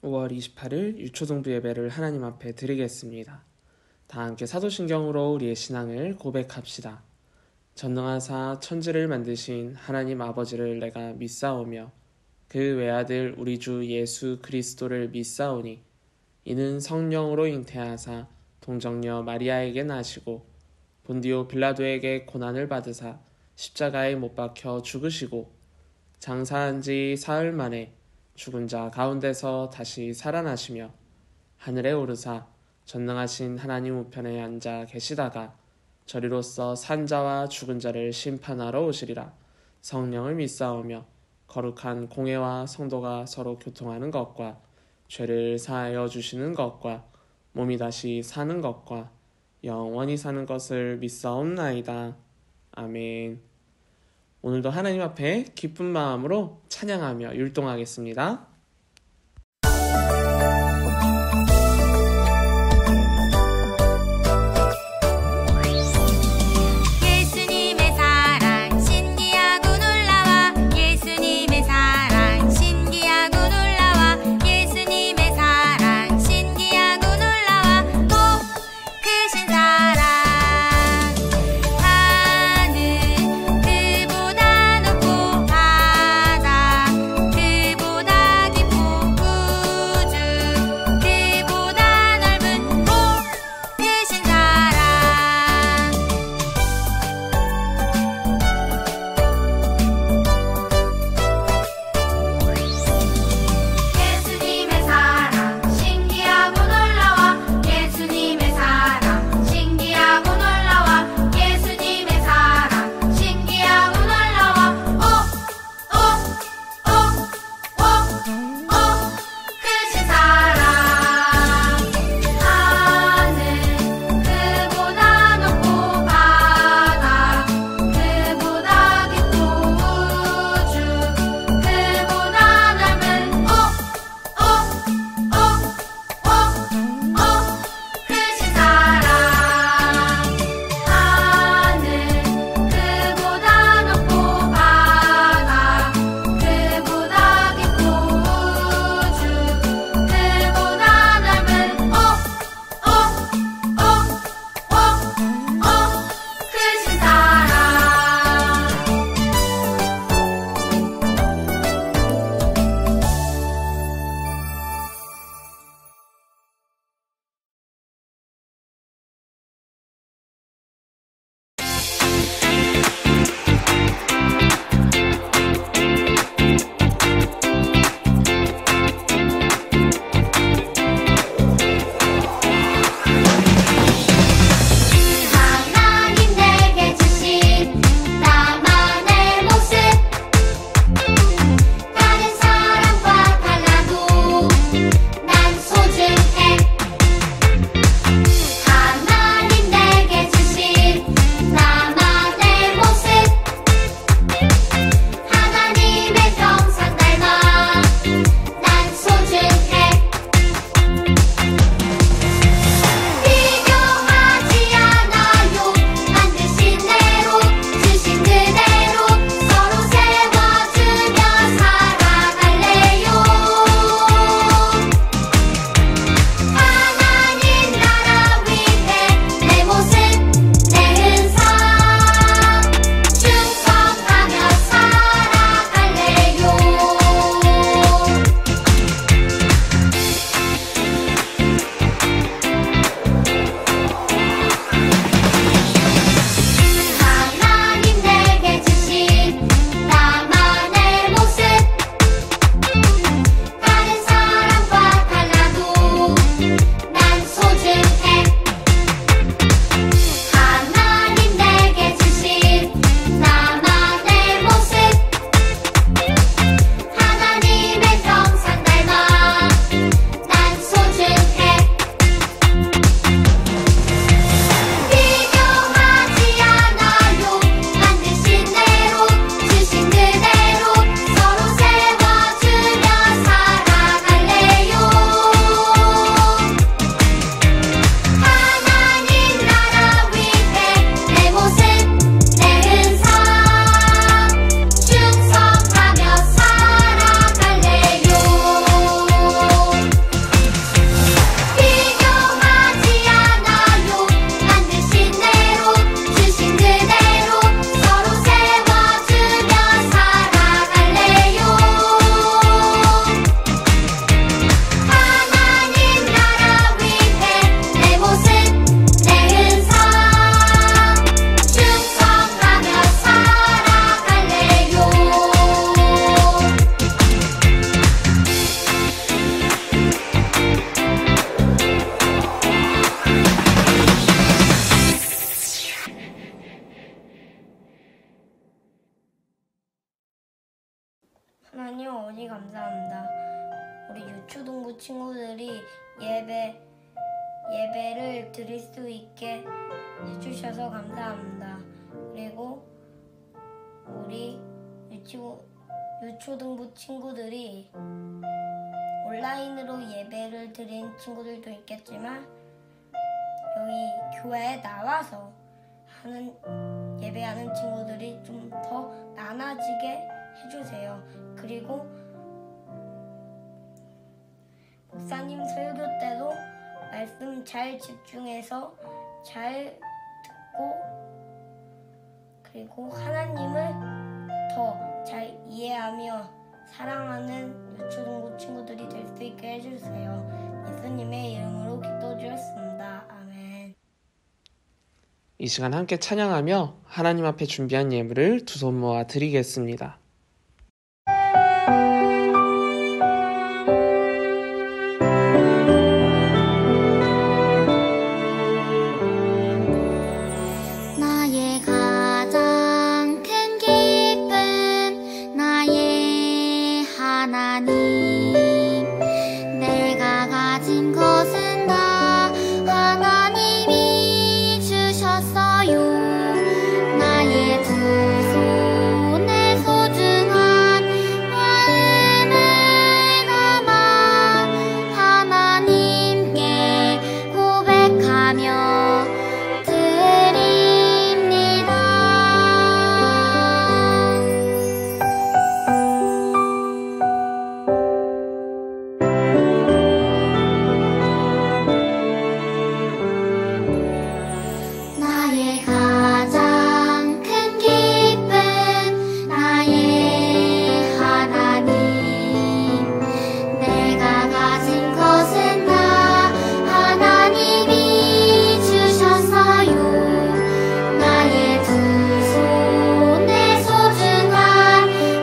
5월 28일 유초동부 예배를 하나님 앞에 드리겠습니다. 다 함께 사도신경으로 우리의 신앙을 고백합시다. 전능하사 천지를 만드신 하나님 아버지를 내가 믿사오며 그 외아들 우리 주 예수 그리스도를 믿사오니 이는 성령으로 잉태하사 동정녀 마리아에게 나시고 본디오 빌라도에게 고난을 받으사 십자가에 못 박혀 죽으시고 장사한 지 사흘 만에 죽은 자 가운데서 다시 살아나시며 하늘에 오르사 전능하신 하나님 우편에 앉아 계시다가 저리로서 산 자와 죽은 자를 심판하러 오시리라. 성령을 믿사오며 거룩한 공회와 성도가 서로 교통하는 것과 죄를 사하여 주시는 것과 몸이 다시 사는 것과 영원히 사는 것을 믿사옵나이다. 아멘. 오늘도 하나님 앞에 기쁜 마음으로 찬양하며 율동하겠습니다. 그보다 해주시니 감사합니다. 우리 유초동부 친구들이 예배를 드릴 수 있게 해주셔서 감사합니다. 그리고 우리 유초등부 친구들이 온라인으로 예배를 드린 친구들도 있겠지만 여기 교회에 나와서 예배하는 친구들이 좀 더 많아지게 해주세요. 그리고 목사님 설교 때도 말씀 잘 집중해서 잘 듣고 그리고 하나님을 더 잘 이해하며 사랑하는 유초동부 친구들이 될 수 있게 해주세요. 예수님의 이름으로 기도드렸습니다. 아멘. 이 시간 함께 찬양하며 하나님 앞에 준비한 예물을 두 손 모아 드리겠습니다. 나의 가장 큰 기쁨 나의 하나님 내가 가진 것은 다 하나님이 주셨어요. 나의 두 손에 소중한 마음을 담아 하나님께 고백하며 드립니다. 나의 가장 큰 기쁨 나의 하나님 내가 가진 것은 다 하나님이 주셨어요. 나의 두 손에 소중한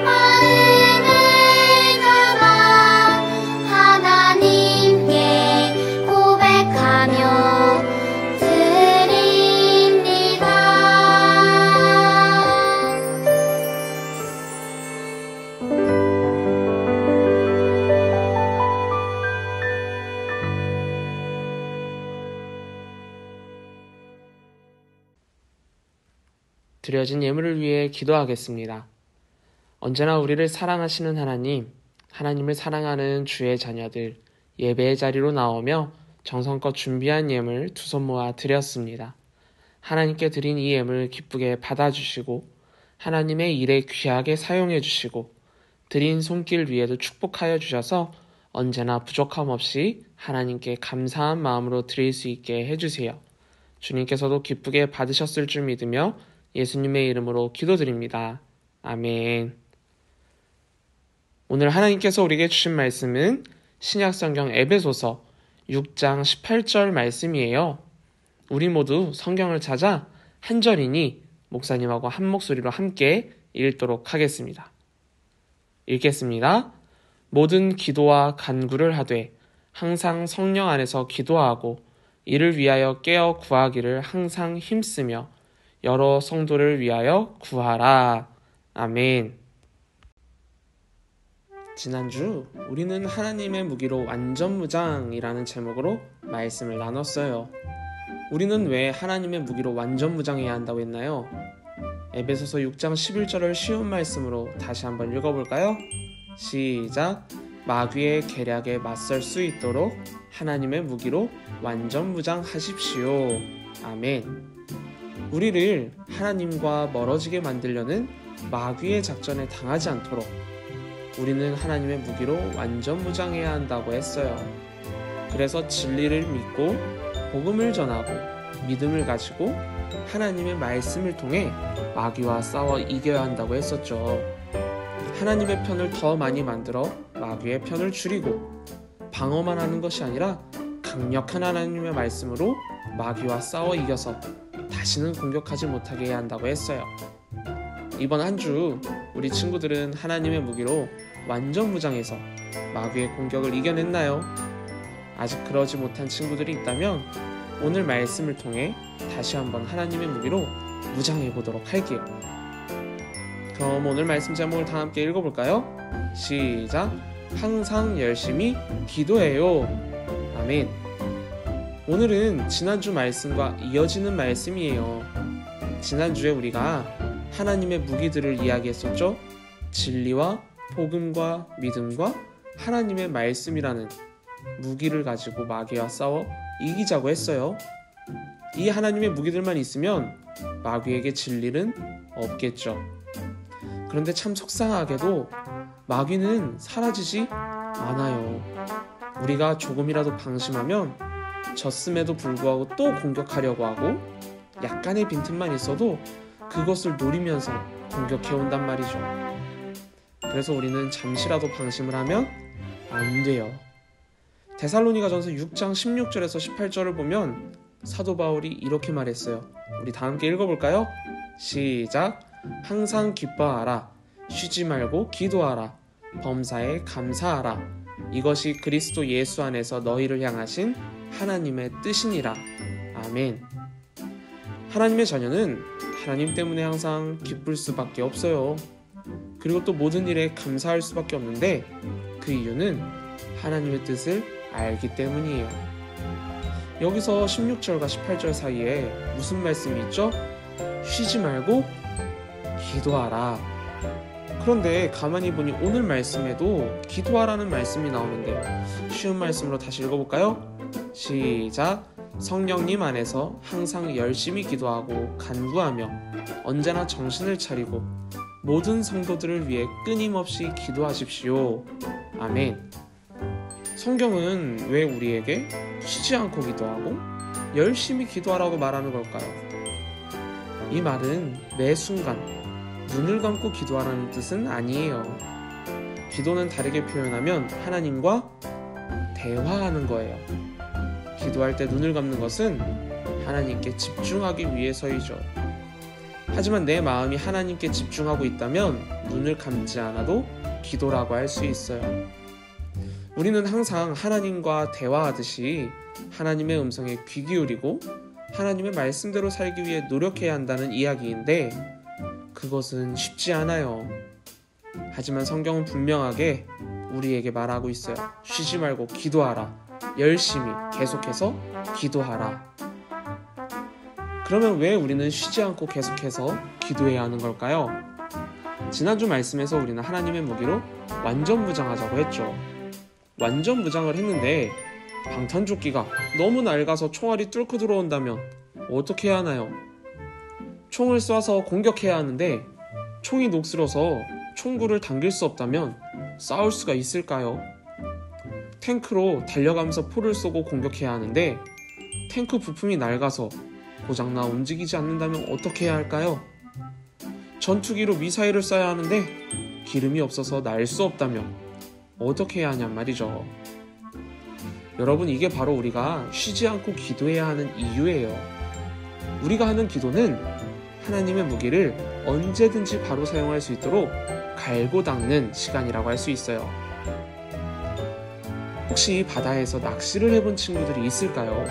마음을 담아 하나님께 고백하며 드립니다. 드려진 예물을 위해 기도하겠습니다. 언제나 우리를 사랑하시는 하나님, 하나님을 사랑하는 주의 자녀들, 예배의 자리로 나오며 정성껏 준비한 예물 두 손 모아 드렸습니다. 하나님께 드린 이 예물 기쁘게 받아주시고 하나님의 일에 귀하게 사용해 주시고 드린 손길 위에도 축복하여 주셔서 언제나 부족함 없이 하나님께 감사한 마음으로 드릴 수 있게 해주세요. 주님께서도 기쁘게 받으셨을 줄 믿으며 예수님의 이름으로 기도드립니다. 아멘. 오늘 하나님께서 우리에게 주신 말씀은 신약성경 에베소서 6장 18절 말씀이에요. 우리 모두 성경을 찾아 한 절이니 목사님하고 한 목소리로 함께 읽도록 하겠습니다. 읽겠습니다. 모든 기도와 간구를 하되 항상 성령 안에서 기도하고 이를 위하여 깨어 구하기를 항상 힘쓰며 여러 성도를 위하여 구하라. 아멘. 지난주 우리는 하나님의 무기로 완전무장이라는 제목으로 말씀을 나눴어요. 우리는 왜 하나님의 무기로 완전무장해야 한다고 했나요? 에베소서 6장 11절을 쉬운 말씀으로 다시 한번 읽어볼까요? 시작! 마귀의 계략에 맞설 수 있도록 하나님의 무기로 완전무장하십시오. 아멘. 우리를 하나님과 멀어지게 만들려는 마귀의 작전에 당하지 않도록 우리는 하나님의 무기로 완전무장해야 한다고 했어요. 그래서 진리를 믿고 복음을 전하고 믿음을 가지고 하나님의 말씀을 통해 마귀와 싸워 이겨야 한다고 했었죠. 하나님의 편을 더 많이 만들어 마귀의 편을 줄이고 방어만 하는 것이 아니라 강력한 하나님의 말씀으로 마귀와 싸워 이겨서 다시는 공격하지 못하게 해야 한다고 했어요. 이번 한 주 우리 친구들은 하나님의 무기로 완전 무장해서 마귀의 공격을 이겨냈나요? 아직 그러지 못한 친구들이 있다면 오늘 말씀을 통해 다시 한번 하나님의 무기로 무장해 보도록 할게요. 그럼 오늘 말씀 제목을 다 함께 읽어볼까요? 시작! 항상 열심히 기도해요. 아멘. 오늘은 지난주 말씀과 이어지는 말씀이에요. 지난주에 우리가 하나님의 무기들을 이야기했었죠? 진리와 복음과 믿음과 하나님의 말씀이라는 무기를 가지고 마귀와 싸워 이기자고 했어요. 이 하나님의 무기들만 있으면 마귀에게 질 일은 없겠죠. 그런데 참 속상하게도 마귀는 사라지지 않아요. 우리가 조금이라도 방심하면 졌음에도 불구하고 또 공격하려고 하고 약간의 빈틈만 있어도 그것을 노리면서 공격해온단 말이죠. 그래서 우리는 잠시라도 방심을 하면 안 돼요. 데살로니가전서 6장 16절에서 18절을 보면 사도 바울이 이렇게 말했어요. 우리 다 함께 읽어볼까요? 시작! 항상 기뻐하라. 쉬지 말고 기도하라. 범사에 감사하라. 이것이 그리스도 예수 안에서 너희를 향하신 하나님의 뜻이니라. 아멘. 하나님의 자녀는 하나님 때문에 항상 기쁠 수밖에 없어요. 그리고 또 모든 일에 감사할 수밖에 없는데 그 이유는 하나님의 뜻을 알기 때문이에요. 여기서 16절과 18절 사이에 무슨 말씀이 있죠? 쉬지 말고 기도하라. 그런데 가만히 보니 오늘 말씀에도 기도하라는 말씀이 나오는데 쉬운 말씀으로 다시 읽어볼까요? 시작! 성령님 안에서 항상 열심히 기도하고 간구하며 언제나 정신을 차리고 모든 성도들을 위해 끊임없이 기도하십시오. 아멘. 성경은 왜 우리에게 쉬지 않고 기도하고 열심히 기도하라고 말하는 걸까요? 이 말은 매 순간 눈을 감고 기도하라는 뜻은 아니에요. 기도는 다르게 표현하면 하나님과 대화하는 거예요. 기도할 때 눈을 감는 것은 하나님께 집중하기 위해서이죠. 하지만 내 마음이 하나님께 집중하고 있다면 눈을 감지 않아도 기도라고 할 수 있어요. 우리는 항상 하나님과 대화하듯이 하나님의 음성에 귀 기울이고 하나님의 말씀대로 살기 위해 노력해야 한다는 이야기인데 그것은 쉽지 않아요. 하지만 성경은 분명하게 우리에게 말하고 있어요. 쉬지 말고 기도하라. 열심히 계속해서 기도하라. 그러면 왜 우리는 쉬지 않고 계속해서 기도해야 하는 걸까요? 지난주 말씀에서 우리는 하나님의 무기로 완전 무장하자고 했죠. 완전 무장을 했는데 방탄조끼가 너무 낡아서 총알이 뚫고 들어온다면 어떻게 해야 하나요? 총을 쏴서 공격해야 하는데 총이 녹슬어서 총구를 당길 수 없다면 싸울 수가 있을까요? 탱크로 달려가면서 포를 쏘고 공격해야 하는데 탱크 부품이 낡아서 고장나 움직이지 않는다면 어떻게 해야 할까요? 전투기로 미사일을 쏴야 하는데 기름이 없어서 날 수 없다면 어떻게 해야 하냔 말이죠. 여러분, 이게 바로 우리가 쉬지 않고 기도해야 하는 이유예요. 우리가 하는 기도는 하나님의 무기를 언제든지 바로 사용할 수 있도록 갈고 닦는 시간이라고 할 수 있어요. 혹시 바다에서 낚시를 해본 친구들이 있을까요?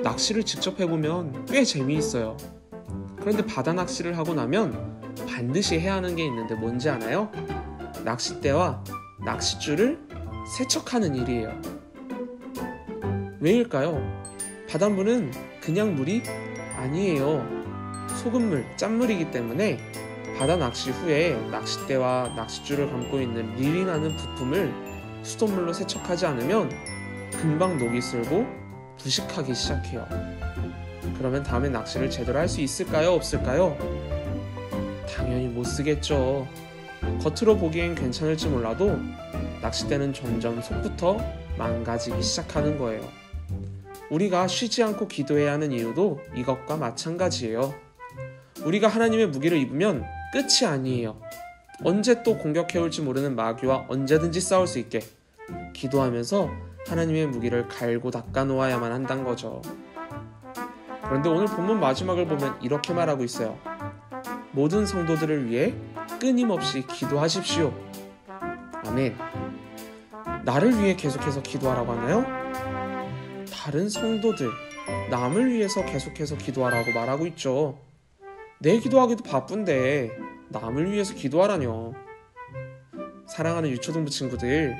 낚시를 직접 해보면 꽤 재미있어요. 그런데 바다 낚시를 하고 나면 반드시 해야 하는 게 있는데 뭔지 아나요? 낚싯대와 낚싯줄을 세척하는 일이에요. 왜일까요? 바닷물은 그냥 물이 아니에요. 소금물, 짠물이기 때문에 바다 낚시 후에 낚싯대와 낚싯줄을 감고 있는 릴이 나는 부품을 수돗물로 세척하지 않으면 금방 녹이 슬고 부식하기 시작해요. 그러면 다음에 낚시를 제대로 할 수 있을까요? 없을까요? 당연히 못 쓰겠죠. 겉으로 보기엔 괜찮을지 몰라도 낚싯대는 점점 속부터 망가지기 시작하는 거예요. 우리가 쉬지 않고 기도해야 하는 이유도 이것과 마찬가지예요. 우리가 하나님의 무기를 입으면 끝이 아니에요. 언제 또 공격해올지 모르는 마귀와 언제든지 싸울 수 있게 기도하면서 하나님의 무기를 갈고 닦아 놓아야만 한다는 거죠. 그런데 오늘 본문 마지막을 보면 이렇게 말하고 있어요. 모든 성도들을 위해 끊임없이 기도하십시오. 아멘. 나를 위해 계속해서 기도하라고 하나요? 다른 성도들, 남을 위해서 계속해서 기도하라고 말하고 있죠. 내 기도하기도 바쁜데 남을 위해서 기도하라뇨. 사랑하는 유초등부 친구들,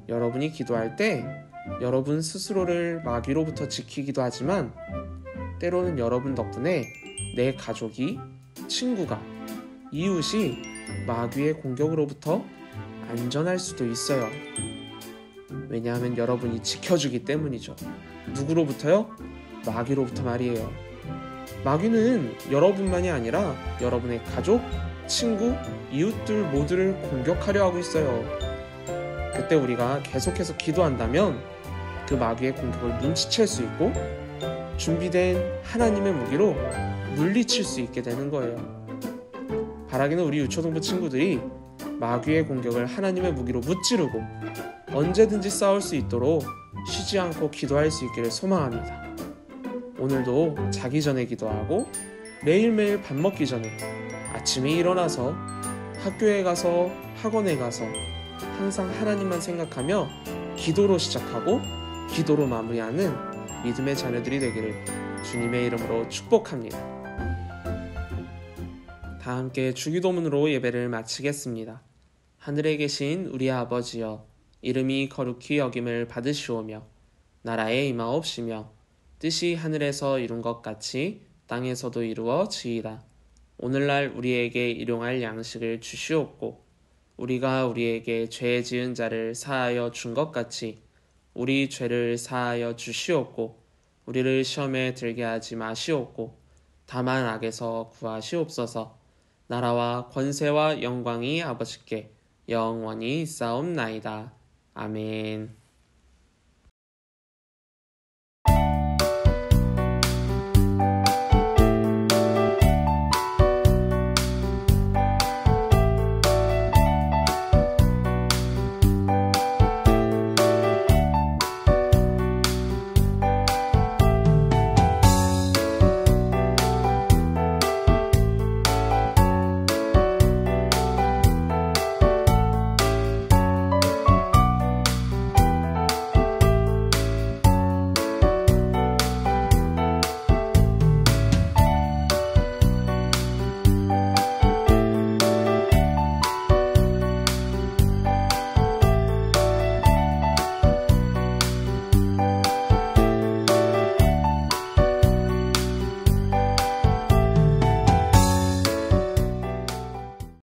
여러분이 기도할 때 여러분 스스로를 마귀로부터 지키기도 하지만 때로는 여러분 덕분에 내 가족이, 친구가, 이웃이 마귀의 공격으로부터 안전할 수도 있어요. 왜냐하면 여러분이 지켜주기 때문이죠. 누구로부터요? 마귀로부터 말이에요. 마귀는 여러분만이 아니라 여러분의 가족, 친구, 이웃들 모두를 공격하려 하고 있어요. 그때 우리가 계속해서 기도한다면 그 마귀의 공격을 눈치챌 수 있고 준비된 하나님의 무기로 물리칠 수 있게 되는 거예요. 바라기는 우리 유초등부 친구들이 마귀의 공격을 하나님의 무기로 무찌르고 언제든지 싸울 수 있도록 쉬지 않고 기도할 수 있기를 소망합니다. 오늘도 자기 전에 기도하고 매일매일 밥 먹기 전에 아침에 일어나서 학교에 가서 학원에 가서 항상 하나님만 생각하며 기도로 시작하고 기도로 마무리하는 믿음의 자녀들이 되기를 주님의 이름으로 축복합니다. 다 함께 주기도문으로 예배를 마치겠습니다. 하늘에 계신 우리 아버지여, 이름이 거룩히 여김을 받으시오며 나라에 임하옵시며 뜻이 하늘에서 이룬 것 같이 땅에서도 이루어지이다. 오늘날 우리에게 일용할 양식을 주시옵고 우리가 우리에게 죄 지은 자를 사하여 준 것 같이 우리 죄를 사하여 주시옵고 우리를 시험에 들게 하지 마시옵고 다만 악에서 구하시옵소서. 나라와 권세와 영광이 아버지께 영원히 있사옵나이다. 아멘.